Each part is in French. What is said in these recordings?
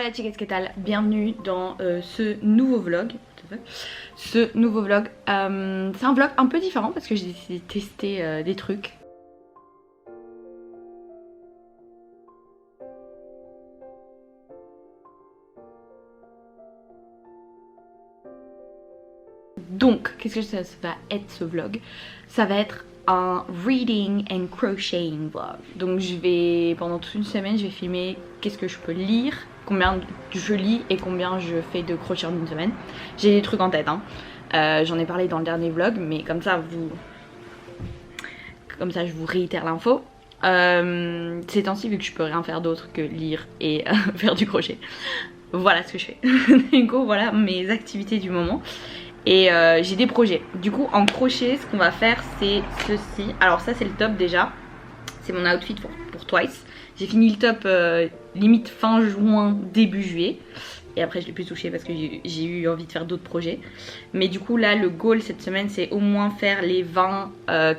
la chicas, qu'est-ce que tal? Bienvenue dans ce nouveau vlog. C'est un vlog un peu différent parce que j'ai décidé de tester des trucs. Donc, qu'est-ce que ça va être ce vlog? Ça va être un reading and crocheting vlog. Donc je vais, pendant toute une semaine, je vais filmer qu'est-ce que je peux lire, combien je lis et combien je fais de crochet en une semaine. J'ai des trucs en tête, hein. J'en ai parlé dans le dernier vlog, mais comme ça je vous réitère l'info. Ces temps-ci, vu que je peux rien faire d'autre que lire et faire du crochet, voilà ce que je fais. Du coup, voilà mes activités du moment. Et j'ai des projets. Du coup en crochet ce qu'on va faire c'est ceci. Alors ça c'est le top déjà. C'est mon outfit pour Twice. J'ai fini le top limite fin juin, début juillet. Et après je l'ai plus touché parce que j'ai eu envie de faire d'autres projets. Mais du coup là le goal cette semaine c'est au moins faire les 20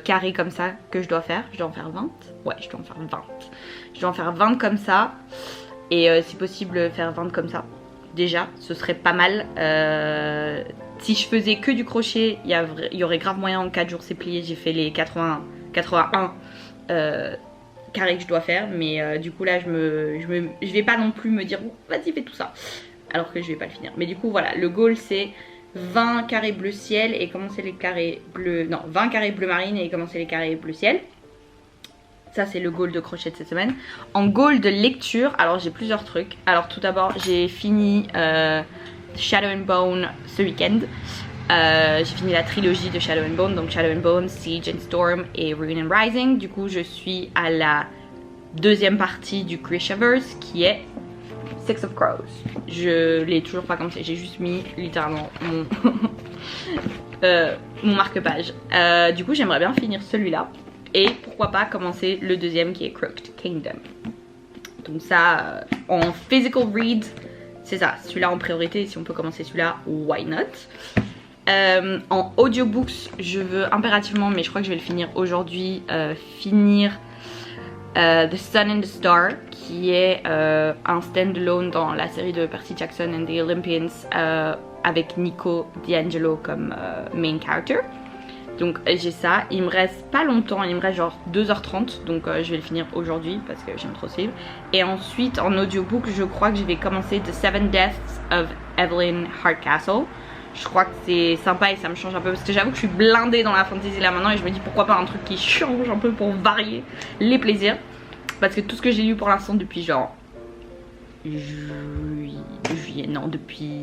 carrés comme ça que je dois faire. Je dois en faire 20. Ouais je dois en faire 20. Je dois en faire 20 comme ça. Et si possible faire 20 comme ça. Déjà ce serait pas mal. Si je faisais que du crochet, il y aurait grave moyen en 4 jours c'est plié. J'ai fait les 81 carrés que je dois faire. Mais du coup là je vais pas non plus me dire oh, vas-y fais tout ça. Alors que je vais pas le finir. Mais du coup voilà, le goal c'est 20 carrés bleu ciel et commencer les carrés bleu... Non, 20 carrés bleu marine et commencer les carrés bleu ciel. Ça c'est le goal de crochet de cette semaine. En goal de lecture, alors j'ai plusieurs trucs. Alors tout d'abord j'ai fini Shadow and Bone ce week-end. J'ai fini la trilogie de Shadow and Bone, donc Shadow and Bone, Siege and Storm et Ruin and Rising. Du coup je suis à la deuxième partie du Grishaverse qui est Six of Crows. Je l'ai toujours pas commencé, j'ai juste mis littéralement mon marque-page. Du coup j'aimerais bien finir celui-là. Et pourquoi pas commencer le deuxième qui est Crooked Kingdom. Donc ça, en physical read, c'est ça. Celui-là en priorité, si on peut commencer celui-là, why not. En audiobooks, je veux impérativement, mais je crois que je vais le finir aujourd'hui, finir The Sun and the Star, qui est un stand-alone dans la série de Percy Jackson and the Olympians, avec Nico D'Angelo comme main character. Donc j'ai ça, il me reste pas longtemps, il me reste genre 2h30. Donc je vais le finir aujourd'hui parce que j'aime trop suivre. Et ensuite en audiobook je crois que je vais commencer The Seven Deaths of Evelyn Hardcastle. Je crois que c'est sympa et ça me change un peu parce que j'avoue que je suis blindée dans la fantasy là maintenant. Et je me dis pourquoi pas un truc qui change un peu pour varier les plaisirs. Parce que tout ce que j'ai lu pour l'instant depuis genre juillet, non, depuis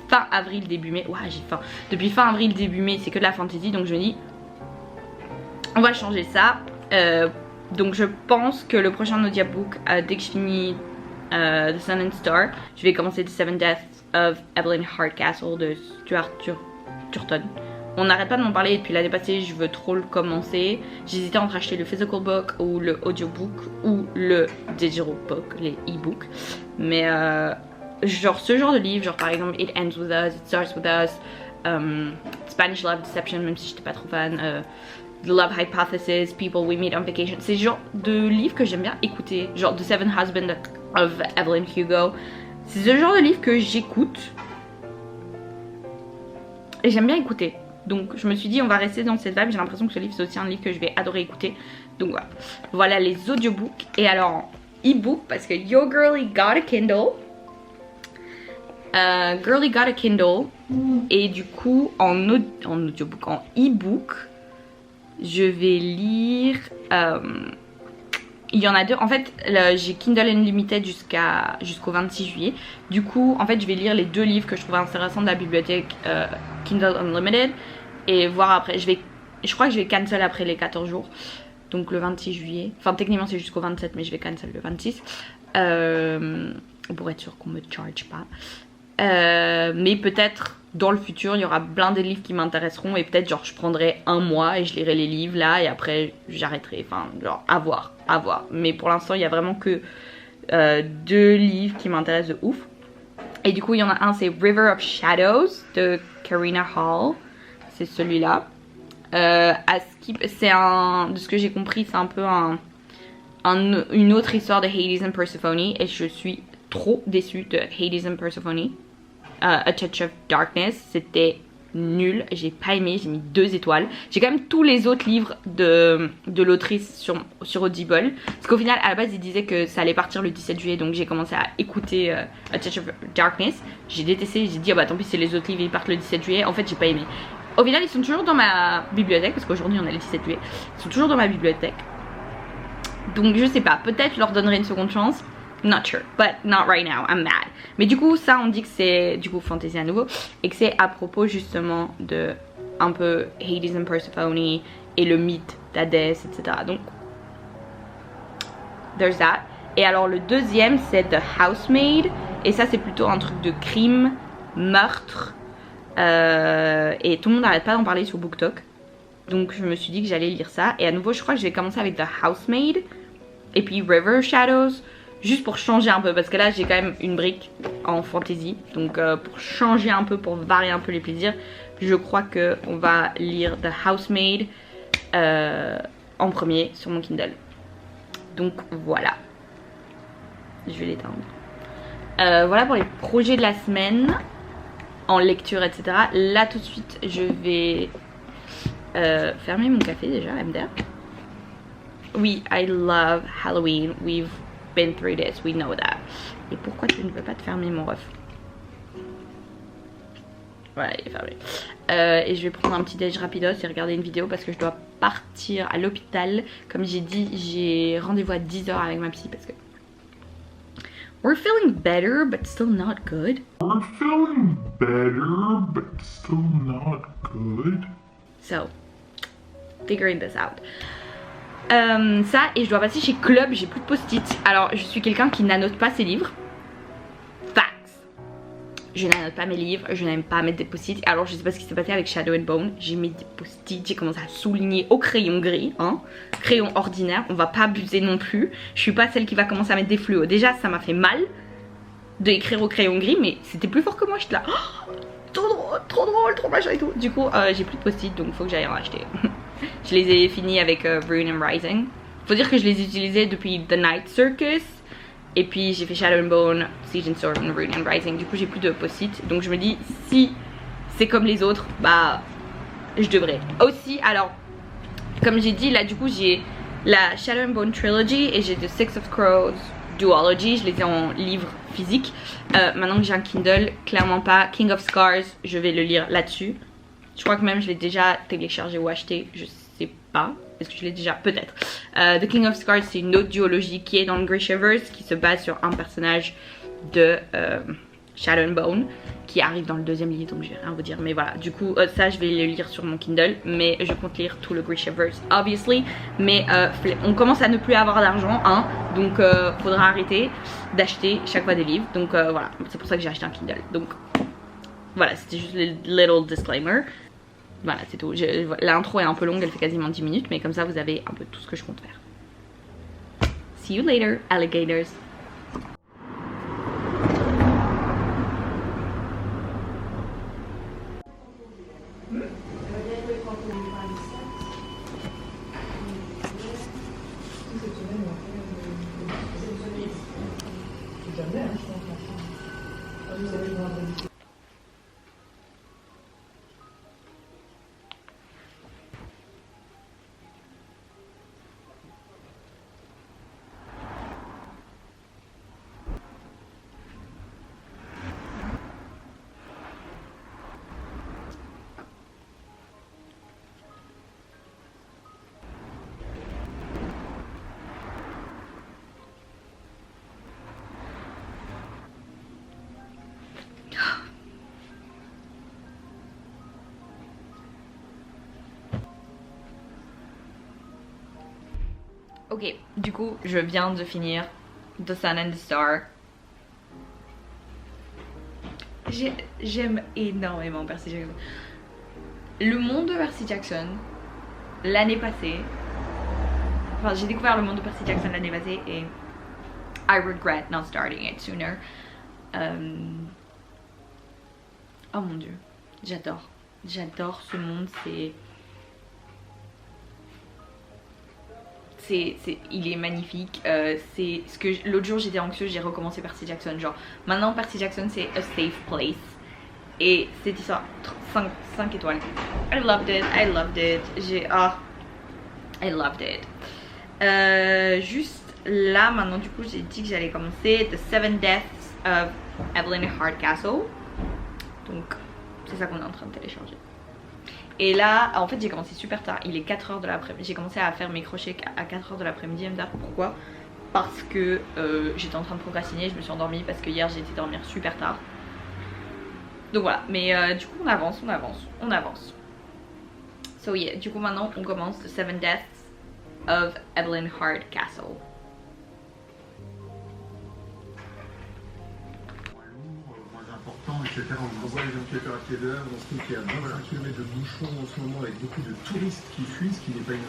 fin avril, début mai, ouais j'ai faim. Depuis fin avril, début mai, c'est que de la fantasy, donc je me dis, on va changer ça. Donc je pense que le prochain audiobook, dès que je finis The Sun and Star, je vais commencer The Seven Deaths of Evelyn Hardcastle de Stuart Turton. On n'arrête pas de m'en parler depuis l'année passée, je veux trop le commencer. J'hésitais entre acheter le physical book ou le audiobook ou le digital book, les e-books. Mais genre ce genre de livre, genre par exemple It Ends With Us, It Starts With Us, Spanish Love Deception, même si j'étais pas trop fan, The Love Hypothesis, People We Meet on Vacation. C'est le genre de livre que j'aime bien écouter. Genre The Seven Husbands of Evelyn Hugo. C'est ce genre de livre que j'écoute. Et j'aime bien écouter. Donc je me suis dit on va rester dans cette vibe. J'ai l'impression que ce livre c'est aussi un livre que je vais adorer écouter. Donc voilà. Voilà les audiobooks. Et alors en e-book, parce que Yo Girlie Got a Kindle. Girlie Got a Kindle. Et du coup en audiobook, en e-book, je vais lire... il y en a deux. En fait j'ai Kindle Unlimited jusqu'au 26 juillet. Du coup en fait je vais lire les deux livres que je trouve intéressants de la bibliothèque Kindle Unlimited. Et voir après, je crois que je vais cancel après les 14 jours. Donc le 26 juillet. Enfin techniquement c'est jusqu'au 27 mais je vais cancel le 26. Pour être sûr qu'on me charge pas. Mais peut-être dans le futur il y aura plein de livres qui m'intéresseront. Et peut-être genre je prendrai un mois et je lirai les livres là. Et après j'arrêterai. Enfin genre à voir. Mais pour l'instant il y a vraiment que 2 livres qui m'intéressent de ouf. Et du coup il y en a un, c'est River of Shadows de Karina Hall. C'est celui-là. C'est un... De ce que j'ai compris, c'est un peu une autre histoire de Hades and Persephone. Et je suis trop déçue de Hades and Persephone. A Touch of Darkness, c'était nul, j'ai pas aimé, j'ai mis 2 étoiles. J'ai quand même tous les autres livres de l'autrice sur Audible, parce qu'au final à la base il disait que ça allait partir le 17 juillet, donc j'ai commencé à écouter A Touch of Darkness. J'ai détesté, j'ai dit ah bah tant pis c'est les autres livres, ils partent le 17 juillet. En fait j'ai pas aimé. Au final ils sont toujours dans ma bibliothèque, parce qu'aujourd'hui on est le 17 juillet, ils sont toujours dans ma bibliothèque. Donc je sais pas, peut-être je leur donnerai une seconde chance. Not sure, but not right now, I'm mad. Mais du coup ça on dit que c'est du coup fantasy à nouveau, et que c'est à propos justement de un peu Hades and Persephone et le mythe d'Hadès, etc. Donc there's that. Et alors le deuxième c'est The Housemaid, et ça c'est plutôt un truc de crime, meurtre, et tout le monde n'arrête pas d'en parler sur BookTok. Donc je me suis dit que j'allais lire ça, et à nouveau je crois que je vais commencer avec The Housemaid et puis River Shadows, juste pour changer un peu, parce que là j'ai quand même une brique en fantasy, donc pour changer un peu, pour varier un peu les plaisirs, je crois que on va lire The Housemaid en premier sur mon Kindle. Donc voilà, je vais l'éteindre. Voilà pour les projets de la semaine en lecture, etc. Là tout de suite je vais fermer mon café déjà, MDR. Oui, I love Halloween, we've been through this, we know that. Et pourquoi tu ne veux pas te fermer mon ref? Voilà, il est fermé. Et je vais prendre un petit déj rapidos et regarder une vidéo parce que je dois partir à l'hôpital. Comme j'ai dit, j'ai rendez-vous à 10 h avec ma psy parce que we're feeling better but still not good. We're feeling better but still not good. So, figuring this out. Ça, et je dois passer chez Club, j'ai plus de post-it. Alors je suis quelqu'un qui n'annote pas ses livres. Facts. Je n'annote pas mes livres, je n'aime pas mettre des post-it. Alors je sais pas ce qui s'est passé avec Shadow and Bone. J'ai mis des post-it, j'ai commencé à souligner au crayon gris, hein. Crayon ordinaire, on va pas abuser non plus. Je suis pas celle qui va commencer à mettre des fluos. Déjà ça m'a fait mal d'écrire au crayon gris, mais c'était plus fort que moi, j'étais là. Oh, trop drôle, trop machin et tout. Du coup j'ai plus de post-it, donc faut que j'aille en racheter. Je les ai finis avec Rune and Rising. Faut dire que je les utilisais depuis The Night Circus. Et puis j'ai fait Shadow and Bone, Siege and Sword, Rune and Rising. Du coup j'ai plus de post-it. Donc je me dis si c'est comme les autres, bah je devrais. Aussi alors, comme j'ai dit là du coup j'ai la Shadow and Bone Trilogy et j'ai The Six of Crows Duology. Je les ai en livre physique. Maintenant que j'ai un Kindle, clairement pas. King of Scars, je vais le lire là-dessus. Je crois que même je l'ai déjà téléchargé ou acheté, je sais pas. Est-ce que je l'ai déjà? Peut-être. The King of Scars, c'est une autre duologie qui est dans le Grishaverse, qui se base sur un personnage de Shadow and Bone, qui arrive dans le deuxième livre, donc je vais rien vous dire. Mais voilà, du coup, ça je vais le lire sur mon Kindle, mais je compte lire tout le Grishaverse, obviously. Mais on commence à ne plus avoir d'argent, hein, donc faudra arrêter d'acheter chaque fois des livres. Donc voilà, c'est pour ça que j'ai acheté un Kindle. Donc voilà, c'était juste le little disclaimer. Voilà, c'est tout. L'intro est un peu longue, elle fait quasiment 10 minutes, mais comme ça vous avez un peu tout ce que je compte faire. See you later, alligators. Ok, du coup, je viens de finir The Sun and the Star. J'aime énormément Percy Jackson. Le monde de Percy Jackson, l'année passée, enfin j'ai découvert le monde de Percy Jackson l'année passée et I regret not starting it sooner. Oh mon dieu, j'adore ce monde, il est magnifique. C'est ce que l'autre jour j'étais anxieuse, j'ai recommencé Percy Jackson. Genre maintenant Percy Jackson c'est a safe place. Et cette histoire 5 étoiles. I loved it, I loved it. I loved it. Juste là maintenant du coup j'ai dit que j'allais commencer The Seven Deaths of Evelyn Hardcastle. Donc c'est ça qu'on est en train de télécharger. Et là en fait j'ai commencé super tard, il est 4h de l'après-midi. J'ai commencé à faire mes crochets à 4h de l'après-midi. Pourquoi? Parce que j'étais en train de procrastiner, je me suis endormie parce que hier j'ai été dormir super tard. Donc voilà, mais du coup on avance. So yeah, du coup maintenant on commence The Seven Deaths of Evelyn Hardcastle. Etc. On voit les enquêteurs à quelle heure, dans ce truc, il y a 25 km de bouchons en ce moment avec beaucoup de touristes qui fuient, ce qui n'est pas une...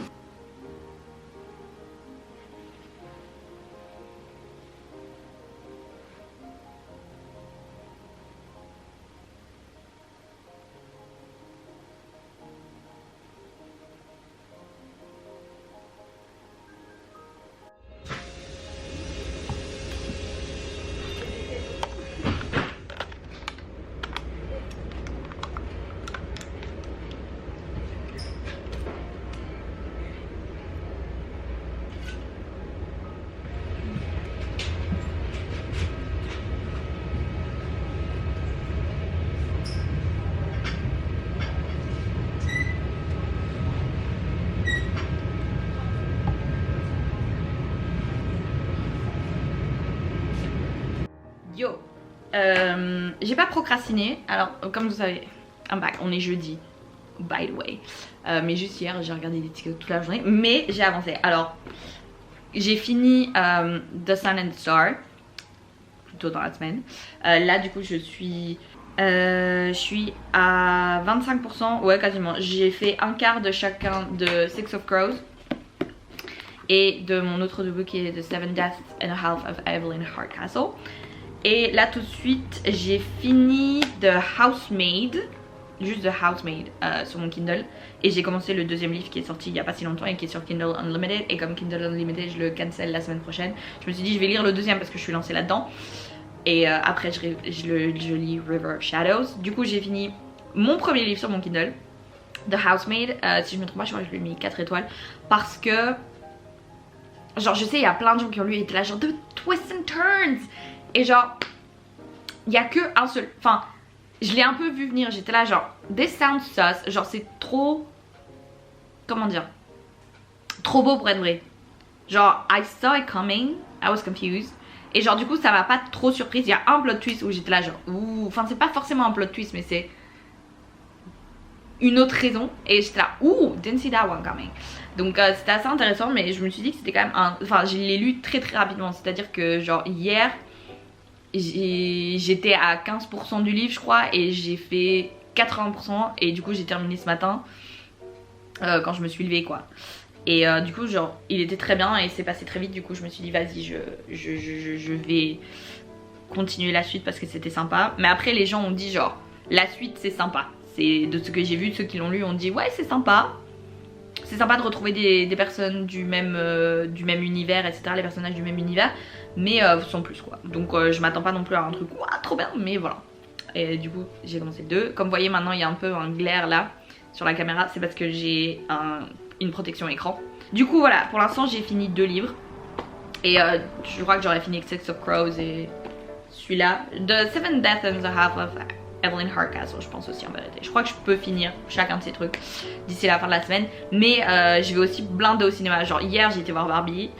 Yo, j'ai pas procrastiné. Alors comme vous savez, I'm back, on est jeudi, by the way. Mais juste hier j'ai regardé des TikTok toute la journée. Mais j'ai avancé. Alors j'ai fini The Sun and the Star plutôt dans la semaine. Là du coup je suis à 25%. Ouais quasiment. J'ai fait un quart de chacun de Six of Crows et de mon autre debut qui est The Seven Deaths and a Half of Evelyn Hardcastle. Et là tout de suite j'ai fini The Housemaid, juste The Housemaid sur mon Kindle. Et j'ai commencé le deuxième livre qui est sorti il n'y a pas si longtemps et qui est sur Kindle Unlimited. Et comme Kindle Unlimited je le cancel la semaine prochaine, je me suis dit je vais lire le deuxième parce que je suis lancée là-dedans. Et après je lis River of Shadows. Du coup j'ai fini mon premier livre sur mon Kindle, The Housemaid. Si je me trompe pas je crois que je lui ai mis 4 étoiles. Parce que genre je sais il y a plein de gens qui ont lu et étaient là genre The twists and turns. Et genre, il n'y a que un seul. Enfin, je l'ai un peu vu venir. J'étais là, genre, this sounds sus. Genre, c'est trop. Comment dire? Trop beau pour être vrai. Genre, I saw it coming. I was confused. Et genre, du coup, ça m'a pas trop surprise. Il y a un plot twist où j'étais là, genre, ouh. Enfin, c'est pas forcément un plot twist, mais c'est une autre raison. Et j'étais là, ouh, didn't see that one coming. Donc, c'était assez intéressant, mais je me suis dit que c'était quand même un. Enfin, je l'ai lu très très rapidement. C'est-à-dire que, genre, hier. J'étais à 15% du livre je crois et j'ai fait 80% et du coup j'ai terminé ce matin quand je me suis levée quoi. Et du coup genre il était très bien et c'est passé très vite, du coup je me suis dit vas-y je vais continuer la suite parce que c'était sympa. Mais après les gens ont dit genre la suite c'est sympa, c'est de ce que j'ai vu, de ceux qui l'ont lu ont dit ouais c'est sympa. C'est sympa de retrouver des personnes du même univers, etc. Les personnages du même univers, mais sans plus quoi. Donc je m'attends pas non plus à un truc ouah, trop bien, mais voilà. Et du coup j'ai commencé le 2. Comme vous voyez maintenant il y a un peu un glaire là sur la caméra, c'est parce que j'ai une protection écran. Du coup voilà, pour l'instant j'ai fini 2 livres. Et je crois que j'aurais fini avec Six of Crows et celui-là. The Seven Deaths and a Half of Evelyn Hardcastle, je pense aussi en vérité. Je crois que je peux finir chacun de ces trucs d'ici la fin de la semaine. Mais je vais aussi blinder au cinéma. Genre hier j'ai été voir Barbie.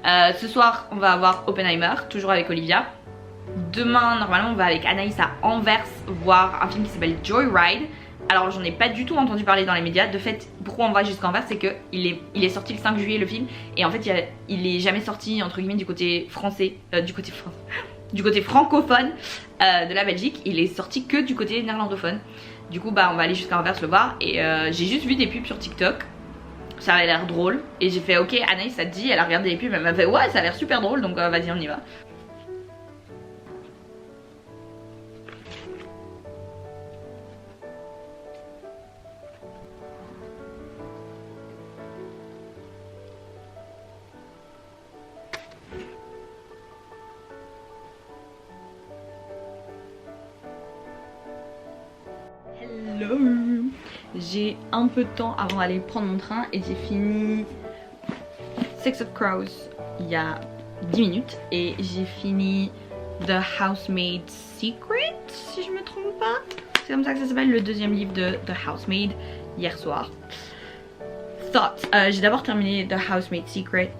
Ce soir on va avoir Oppenheimer, toujours avec Olivia. Demain normalement on va avec Anaïs à Anvers voir un film qui s'appelle Joyride. Alors j'en ai pas du tout entendu parler dans les médias. De fait pourquoi on va jusqu'à Anvers c'est que il est sorti le 5 juillet le film. Et en fait il est jamais sorti entre guillemets du côté français, du côté francophone de la Belgique. Il est sorti que du côté néerlandophone. Du coup bah on va aller jusqu'à Anvers le voir. Et j'ai juste vu des pubs sur TikTok. Ça avait l'air drôle. Et j'ai fait ok Anaïs ça te dit, elle a regardé les pubs, elle m'a fait ouais ça a l'air super drôle. Donc vas-y on y va. j'ai un peu de temps avant d'aller prendre mon train et j'ai fini Six of Crows il y a 10 minutes et j'ai fini The Housemaid's Secret, si je me trompe pas. C'est comme ça que ça s'appelle, le deuxième livre de The Housemaid, hier soir. Thoughts, j'ai d'abord terminé The Housemaid's Secret.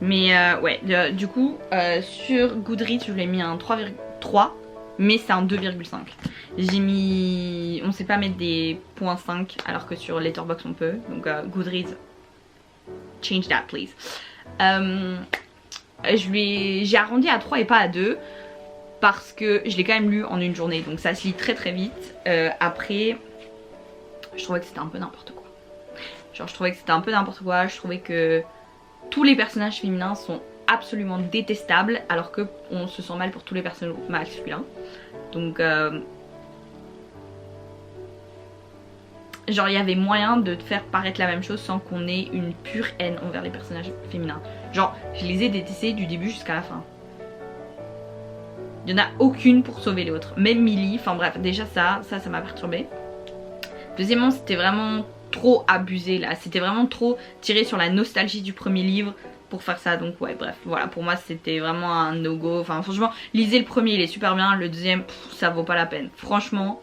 Mais ouais, du coup, sur Goodreads, je l'ai mis un 3,3, mais c'est un 2,5. J'ai mis... On sait pas mettre des .5 alors que sur Letterboxd on peut. Donc Goodreads, change that please. J'ai arrondi à 3 et pas à 2 parce que je l'ai quand même lu en une journée. Donc ça se lit très très vite. Après, je trouvais que c'était un peu n'importe quoi. Genre je trouvais que c'était un peu n'importe quoi. Je trouvais que tous les personnages féminins sont absolument détestables alors que on se sent mal pour tous les personnages masculins. Donc genre il y avait moyen de te faire paraître la même chose sans qu'on ait une pure haine envers les personnages féminins. Genre je les ai détestés du début jusqu'à la fin. Il n'y en a aucune pour sauver l'autre. Même Millie, enfin bref, déjà ça m'a perturbée. Deuxièmement, c'était vraiment trop abusé là. C'était vraiment trop tiré sur la nostalgie du premier livre pour faire ça. Donc ouais, bref, voilà, pour moi c'était vraiment un no-go. Enfin franchement, lisez le premier, il est super bien. Le deuxième, ça vaut pas la peine. Franchement,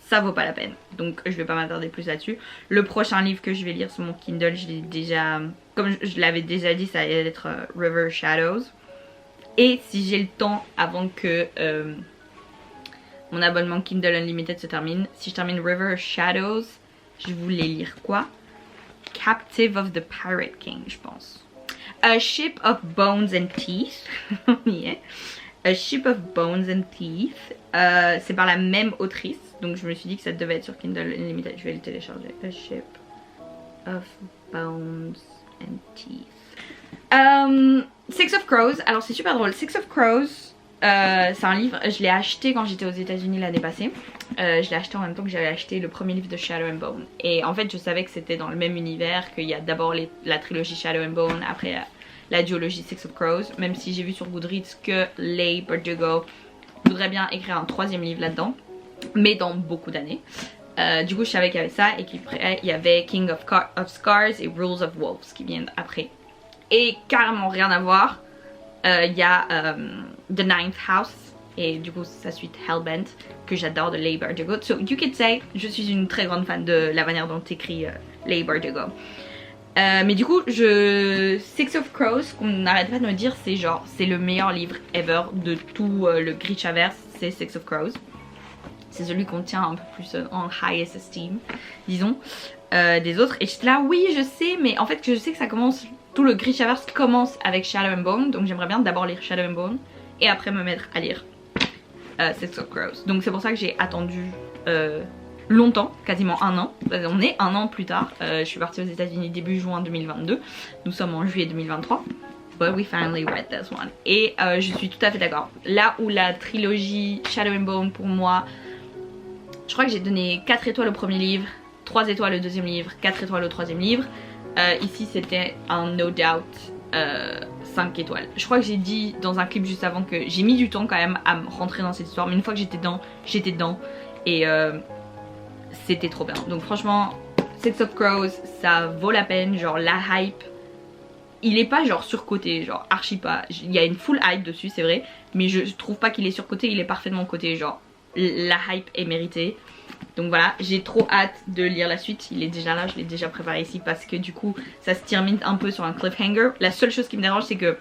ça vaut pas la peine. Donc je vais pas m'attarder plus là-dessus. Le prochain livre que je vais lire sur mon Kindle, je l'ai déjà... Comme je l'avais déjà dit, ça allait être River Shadows. Et si j'ai le temps avant que mon abonnement Kindle Unlimited se termine, si je termine River Shadows, je voulais lire quoi? Captive of the Pirate King, je pense. A Ship of Bones and Teeth. Yeah. A Ship of Bones and Teeth. C'est par la même autrice. Donc je me suis dit que ça devait être sur Kindle Unlimited. Je vais le télécharger. A Ship of Bones and Teeth. Six of Crows. Alors c'est super drôle. Six of Crows, c'est un livre, je l'ai acheté quand j'étais aux États-Unis l'année passée. Je l'ai acheté en même temps que j'avais acheté le premier livre de Shadow and Bone. Et en fait je savais que c'était dans le même univers, qu'il y a d'abord la trilogie Shadow and Bone, après la duologie Six of Crows. Même si j'ai vu sur Goodreads que Leigh Bardugo voudrait bien écrire un troisième livre là-dedans, mais dans beaucoup d'années. Du coup je savais qu'il y avait ça et qu'il y avait King of Scars et Rules of Wolves qui viennent après. Et carrément rien à voir. Il y a The Ninth House et du coup sa suite Hellbent que j'adore de Leigh Bardugo. So you could say, je suis une très grande fan de la manière dont écrit Leigh Bardugo. Mais du coup Six of Crows, qu'on n'arrête pas de me dire, c'est genre c'est le meilleur livre ever de tout le Grishaverse, c'est Six of Crows. C'est celui qu'on tient un peu plus en highest esteem, disons, des autres. Et j'étais là, oui je sais, mais en fait je sais que ça commence, tout le Grishaverse commence avec Shadow and Bone. Donc j'aimerais bien d'abord lire Shadow and Bone et après me mettre à lire Six of Crows. Donc c'est pour ça que j'ai attendu longtemps, quasiment un an. On est un an plus tard. Je suis partie aux États-Unis début juin 2022. Nous sommes en juillet 2023. But we finally read this one. Et je suis tout à fait d'accord. Là où la trilogie Shadow and Bone pour moi, je crois que j'ai donné 4 étoiles au premier livre, 3 étoiles au deuxième livre, 4 étoiles au troisième livre. Ici c'était un no doubt 5 étoiles. Je crois que j'ai dit dans un clip juste avant que j'ai mis du temps quand même à me rentrer dans cette histoire, mais une fois que j'étais dedans et c'était trop bien. Donc franchement Six of Crows ça vaut la peine. Genre la hype, il est pas genre surcoté, genre archi pas. Il y a une full hype dessus c'est vrai, mais je trouve pas qu'il est surcoté, il est parfaitement coté. Genre la hype est méritée. Donc voilà, j'ai trop hâte de lire la suite. Il est déjà là, je l'ai déjà préparé ici parce que du coup ça se termine un peu sur un cliffhanger. La seule chose qui me dérange c'est que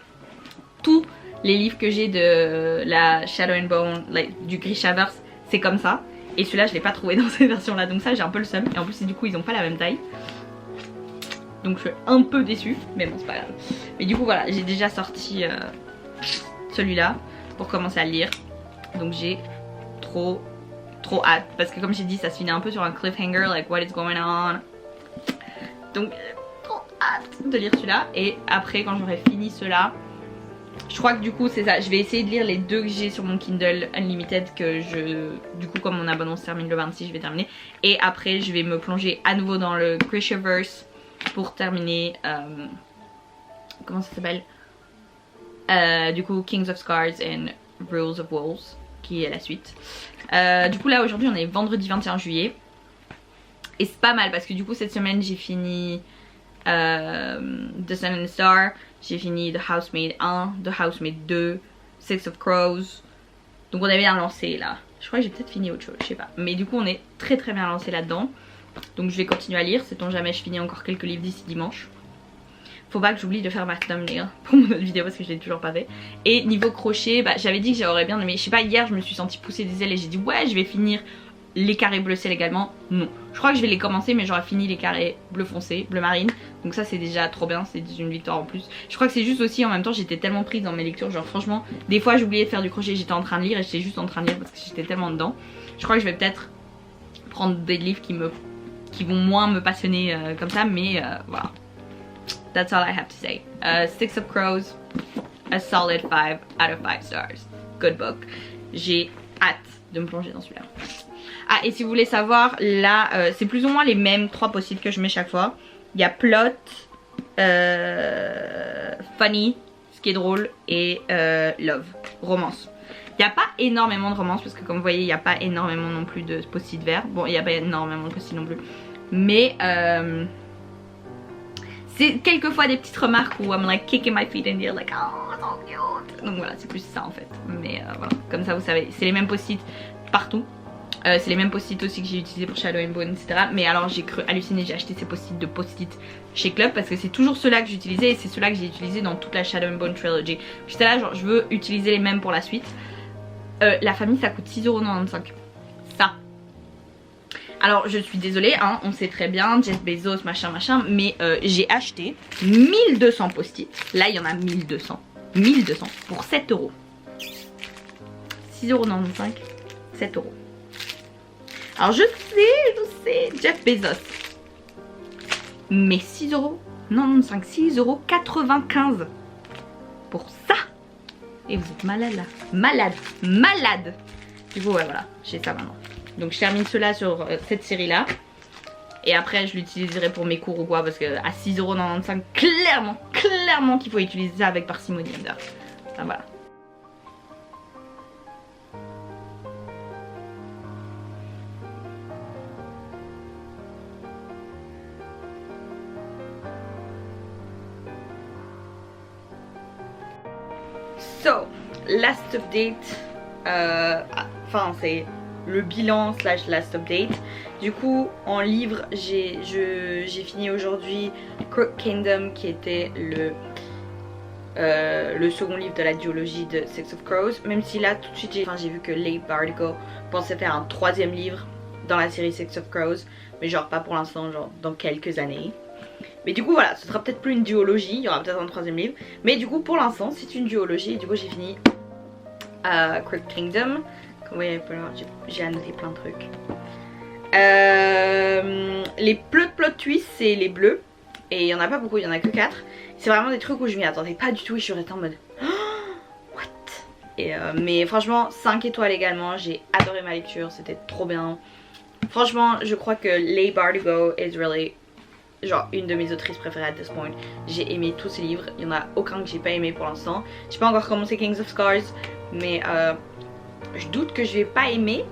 tous les livres que j'ai de la Shadow and Bone, du Grishaverse, c'est comme ça. Et celui-là je l'ai pas trouvé dans cette version là, donc ça j'ai un peu le seum. Et en plus du coup ils ont pas la même taille, donc je suis un peu déçue, mais bon c'est pas grave. Mais du coup voilà, j'ai déjà sorti celui-là pour commencer à le lire. Donc j'ai trop hâte parce que comme j'ai dit ça se finit un peu sur un cliffhanger, like what is going on. Donc trop hâte de lire celui-là. Et après quand j'aurai fini cela, je crois que du coup c'est ça, je vais essayer de lire les deux que j'ai sur mon Kindle Unlimited, que du coup comme mon abonnement se termine le 26 je vais terminer. Et après je vais me plonger à nouveau dans le Grishaverse pour terminer comment ça s'appelle, du coup Kings of Scars and Rules of Wolves qui est la suite. Du coup là aujourd'hui on est vendredi 21 juillet Et c'est pas mal parce que du coup cette semaine j'ai fini The Sun and the Star, j'ai fini The Housemaid 1, The Housemaid 2, Six of Crows. Donc on est bien lancé là. Je crois que j'ai peut-être fini autre chose, je sais pas. Mais du coup on est très bien lancé là-dedans. Donc je vais continuer à lire, sait-on jamais je finis encore quelques livres d'ici dimanche. Faut pas que j'oublie de faire ma thumbnail pour mon autre vidéo parce que je l'ai toujours pas fait. Et niveau crochet, bah, j'avais dit que j'aurais bien aimé. Je sais pas, hier je me suis sentie pousser des ailes et j'ai dit ouais je vais finir les carrés bleu ciel également. Non, je crois que je vais les commencer mais j'aurai fini les carrés bleu foncé, bleu marine. Donc ça c'est déjà trop bien, c'est une victoire en plus. Je crois que c'est juste aussi en même temps j'étais tellement prise dans mes lectures. Genre franchement des fois j'oubliais de faire du crochet, j'étais en train de lire et j'étais juste en train de lire parce que j'étais tellement dedans. Je crois que je vais peut-être prendre des livres qui vont moins me passionner comme ça, mais voilà. That's all I have to say. Six of Crows, a solid 5 out of 5 stars. Good book. J'ai hâte de me plonger dans celui-là. Ah, et si vous voulez savoir, là, c'est plus ou moins les mêmes 3 possibles que je mets chaque fois. Il y a plot, funny, ce qui est drôle, et love, romance. Il n'y a pas énormément de romance parce que comme vous voyez, il n'y a pas énormément non plus de post-it verts. Bon, il n'y a pas énormément de post-it non plus. Mais c'est quelquefois des petites remarques où I'm like kicking my feet and you're like oh so cute. Donc voilà, c'est plus ça en fait. Mais voilà, comme ça vous savez, c'est les mêmes post-it partout. C'est les mêmes post-it aussi que j'ai utilisé pour Shadow and Bone, etc. Mais alors j'ai cru halluciner, j'ai acheté ces post-it de post-it chez Club parce que c'est toujours ceux-là que j'utilisais et c'est ceux-là que j'ai utilisé dans toute la Shadow and Bone trilogy. J'étais là genre je veux utiliser les mêmes pour la suite. La famille ça coûte 6,95€. Ça. Alors je suis désolée, hein, on sait très bien, Jeff Bezos, machin, mais j'ai acheté 1200 post-it. Là il y en a 1200. 1200 pour 7€. 6,95€, 7€. Alors je sais, Jeff Bezos. Mais 6,95€, 6,95€ pour ça. Et vous êtes malade là. Malade. Du coup ouais voilà, j'ai ça maintenant. Donc je termine cela sur cette série là. Et après je l'utiliserai pour mes cours ou quoi. Parce que à 6,95€, clairement qu'il faut utiliser ça avec parcimonie. Enfin voilà. So, last update. Enfin c'est le bilan slash last update. Du coup en livre j'ai fini aujourd'hui Crooked Kingdom qui était le second livre de la duologie de Six of Crows. Même si là tout de suite j'ai vu que Leigh Bardugo pensait faire un 3e livre dans la série Six of Crows. Mais genre pas pour l'instant, genre dans quelques années. Mais du coup voilà, ce sera peut-être plus une duologie, il y aura peut-être un 3e livre. Mais du coup pour l'instant c'est une duologie et du coup j'ai fini Crooked Kingdom. Oui, j'ai annoté plein de trucs. Les plot twists c'est les bleus. Et il n'y en a pas beaucoup, il n'y en a que 4. C'est vraiment des trucs où je m'y attendais pas du tout et je suis restée en mode what. Et mais franchement 5 étoiles également, j'ai adoré ma lecture, c'était trop bien. Franchement je crois que Leigh Bardugo is really genre une de mes autrices préférées à this point. J'ai aimé tous ses livres, il n'y en a aucun que j'ai pas aimé pour l'instant. J'ai pas encore commencé Kings of Scars, mais je doute que je vais pas aimer.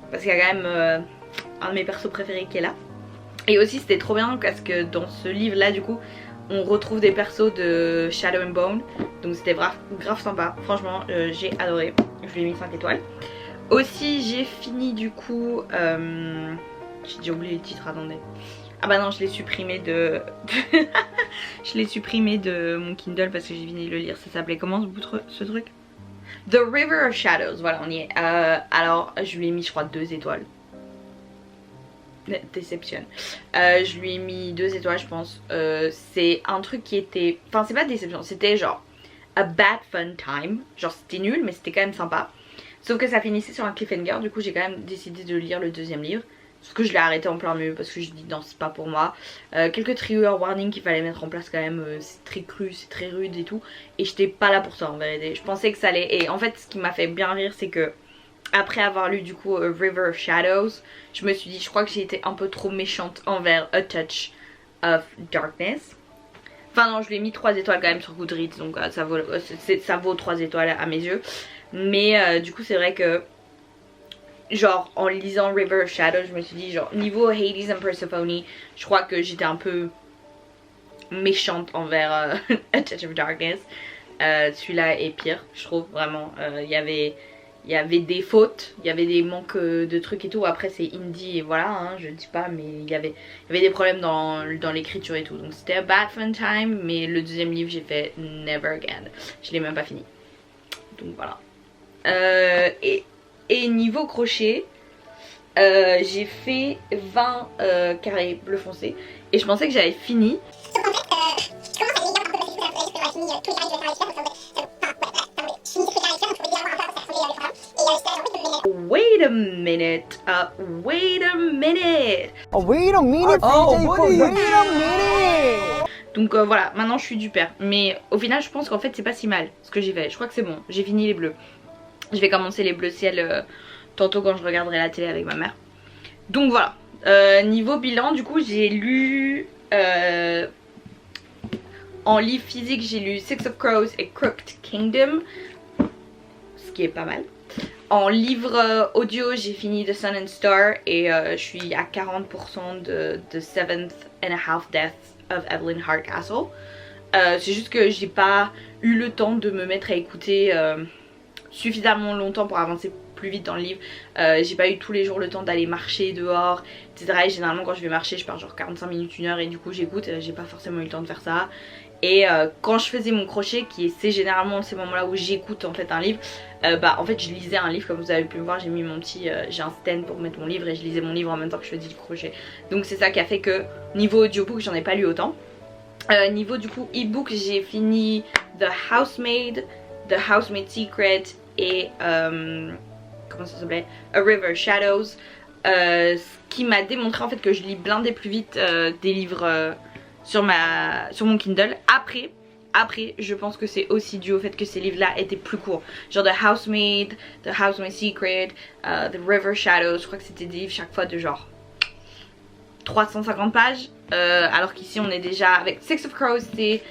Parce qu'il y a quand même un de mes persos préférés qui est là. Et aussi c'était trop bien parce que dans ce livre là du coup on retrouve des persos de Shadow and Bone. Donc c'était grave sympa, franchement j'ai adoré. Je lui ai mis 5 étoiles. Aussi j'ai fini du coup j'ai déjà oublié le titre, attendez. Ah bah non je l'ai supprimé de je l'ai supprimé de mon Kindle parce que j'ai fini de le lire. Ça s'appelait comment ce truc? The River of Shadows, voilà on y est. Alors je lui ai mis je crois 2 étoiles. Déception. Je lui ai mis 2 étoiles je pense. C'est un truc qui était... Enfin c'est pas déception, c'était genre a bad fun time. Genre c'était nul mais c'était quand même sympa. Sauf que ça finissait sur un cliffhanger. Du coup j'ai quand même décidé de lire le 2e livre. Sauf que je l'ai arrêté en plein milieu parce que je dis non c'est pas pour moi. Quelques trigger warnings qu'il fallait mettre en place quand même. C'est très cru, c'est très rude et tout. Et j'étais pas là pour ça en vérité. Je pensais que ça allait... Et en fait ce qui m'a fait bien rire c'est que après avoir lu du coup River of Shadows, je me suis dit je crois que j'ai été un peu trop méchante envers A Touch of Darkness. Enfin non je lui ai mis 3 étoiles quand même sur Goodreads. Donc ça vaut 3 étoiles à mes yeux. Mais du coup c'est vrai que genre en lisant River of Shadows, je me suis dit genre niveau Hades and Persephone, je crois que j'étais un peu méchante envers A Touch of Darkness. Celui-là est pire, je trouve vraiment. Il y avait des fautes, il y avait des manques de trucs et tout. Après c'est indie et voilà, hein, je dis pas, mais il y avait des problèmes dans l'écriture et tout. Donc c'était a bad fun time, mais le deuxième livre j'ai fait never again. Je l'ai même pas fini. Donc voilà. Et niveau crochet, j'ai fait 20 carrés bleu foncé. Et je pensais que j'avais fini. Wait a minute, wait a minute. Oh, wait a minute, wait a minute. Donc voilà, maintenant je suis du père. Mais au final je pense qu'en fait c'est pas si mal ce que j'ai fait. Je crois que c'est bon, j'ai fini les bleus. Je vais commencer les bleus ciel tantôt quand je regarderai la télé avec ma mère. Donc voilà, niveau bilan du coup j'ai lu... en livre physique j'ai lu Six of Crows et Crooked Kingdom, ce qui est pas mal. En livre audio j'ai fini The Sun and Star et je suis à 40% de The Seventh and a Half Deaths of Evelyn Hardcastle. C'est juste que j'ai pas eu le temps de me mettre à écouter suffisamment longtemps pour avancer plus vite dans le livre. J'ai pas eu tous les jours le temps d'aller marcher dehors, etc. Et généralement quand je vais marcher je pars genre 45 minutes, 1 heure et du coup j'écoute, j'ai pas forcément eu le temps de faire ça. Et quand je faisais mon crochet, c'est généralement ces moments là où j'écoute en fait un livre, en fait je lisais un livre comme vous avez pu me voir, j'ai mis mon petit, j'ai un stand pour mettre mon livre et je lisais mon livre en même temps que je faisais du crochet. Donc c'est ça qui a fait que niveau audiobook j'en ai pas lu autant. Niveau du coup e-book j'ai fini The Housemaid Secret et comment ça s'appelait, A River Shadows, ce qui m'a démontré en fait que je lis blindé plus vite des livres sur mon Kindle. Après je pense que c'est aussi dû au fait que ces livres là étaient plus courts, genre The Housemaid Secret, The River Shadows, je crois que c'était des livres chaque fois de genre 350 pages, alors qu'ici on est déjà avec Six of Crows c'est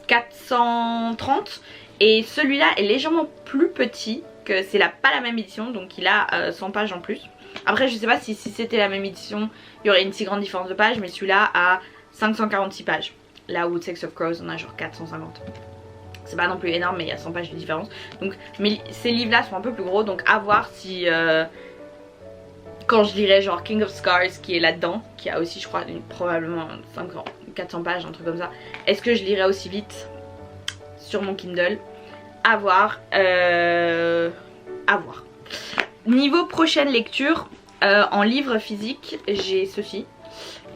430 et celui-là est légèrement plus petit, que c'est pas la même édition, donc il a 100 pages en plus. Après je sais pas si c'était la même édition il y aurait une si grande différence de pages, mais celui-là a 546 pages, là où Six of Crows on a genre 450. C'est pas non plus énorme mais il y a 100 pages de différence. Donc mais ces livres là sont un peu plus gros, donc à voir si quand je lirai genre King of Scars qui est là-dedans, qui a aussi je crois probablement 400 pages, un truc comme ça, est-ce que je lirai aussi vite sur mon Kindle? À voir. À voir. Niveau prochaine lecture, en livre physique j'ai ceci,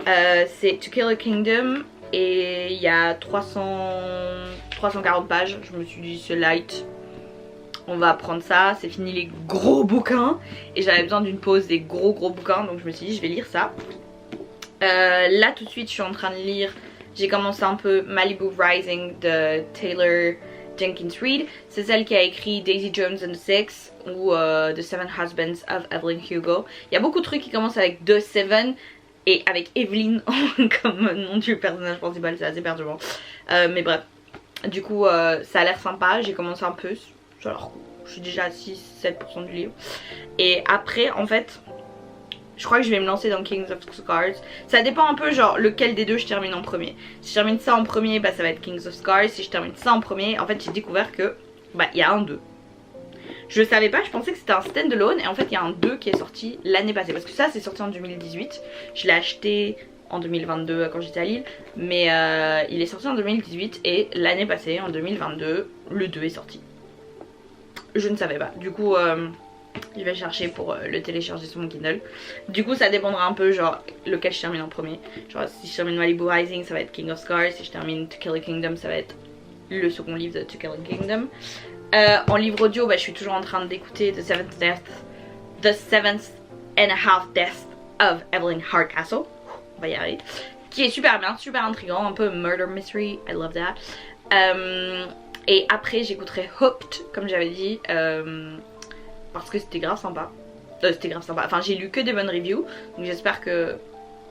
c'est To Kill a Kingdom et il y a 340 pages. Je me suis dit c'est light, on va prendre ça, c'est fini les gros bouquins et j'avais besoin d'une pause des gros bouquins, donc je me suis dit je vais lire ça. Là tout de suite je suis en train de lire, j'ai commencé un peu Malibu Rising de Taylor Jenkins Reid. C'est celle qui a écrit Daisy Jones and the Six ou The Seven Husbands of Evelyn Hugo. Il y a beaucoup de trucs qui commencent avec The Seven et avec Evelyn comme nom du personnage principal, c'est assez perturbant. Mais bref, du coup ça a l'air sympa, j'ai commencé un peu, genre je suis déjà à 6-7% du livre. Et après en fait je crois que je vais me lancer dans Kings of Scars. Ça dépend un peu genre lequel des deux je termine en premier. Si je termine ça en premier bah ça va être Kings of Scars. Si je termine ça en premier, en fait j'ai découvert que bah il y a un 2. Je savais pas, je pensais que c'était un stand-alone et en fait il y a un 2 qui est sorti l'année passée. Parce que ça c'est sorti en 2018. Je l'ai acheté en 2022 quand j'étais à Lille. Mais il est sorti en 2018 et l'année passée en 2022 le 2 est sorti. Je ne savais pas. Du coup je vais chercher pour le télécharger sur mon Kindle. Du coup ça dépendra un peu genre lequel je termine en premier. Genre si je termine Malibu Rising ça va être King of Scars. Si je termine To Kill a Kingdom ça va être le second livre de To Kill a Kingdom. En livre audio bah, je suis toujours en train d'écouter The Seventh and a Half Deaths of Evelyn Hardcastle. On va y arriver. Qui est super bien, super intriguant, un peu murder mystery, I love that. Et après j'écouterai Hooked comme j'avais dit. Parce que c'était grave sympa. Enfin j'ai lu que des bonnes reviews. Donc j'espère que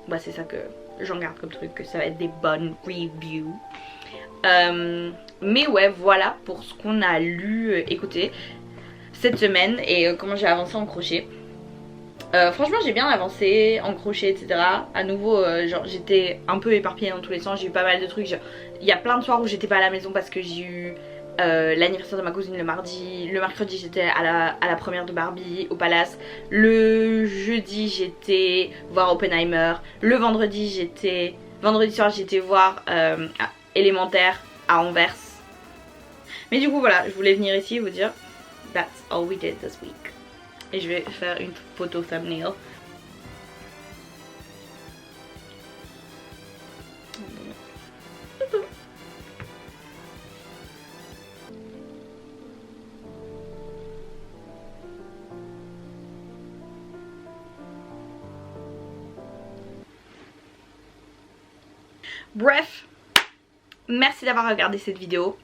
bah, c'est ça que j'en garde comme truc, que ça va être des bonnes reviews. Mais ouais voilà pour ce qu'on a lu, écoutez. cette semaine et comment j'ai avancé en crochet. Franchement j'ai bien avancé en crochet etc. À nouveau genre j'étais un peu éparpillée dans tous les sens, j'ai eu pas mal de trucs. Il y a plein de soirs où j'étais pas à la maison parce que j'ai eu l'anniversaire de ma cousine le mardi. Le mercredi j'étais à la première de Barbie au Palace. Le jeudi j'étais voir Oppenheimer. Le vendredi soir j'étais voir Élémentaire à Anvers. Mais du coup voilà, je voulais venir ici vous dire that's all we did this week. Et je vais faire une photo thumbnail. Bref, merci d'avoir regardé cette vidéo.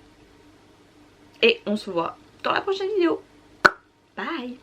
Et on se voit dans la prochaine vidéo. Bye.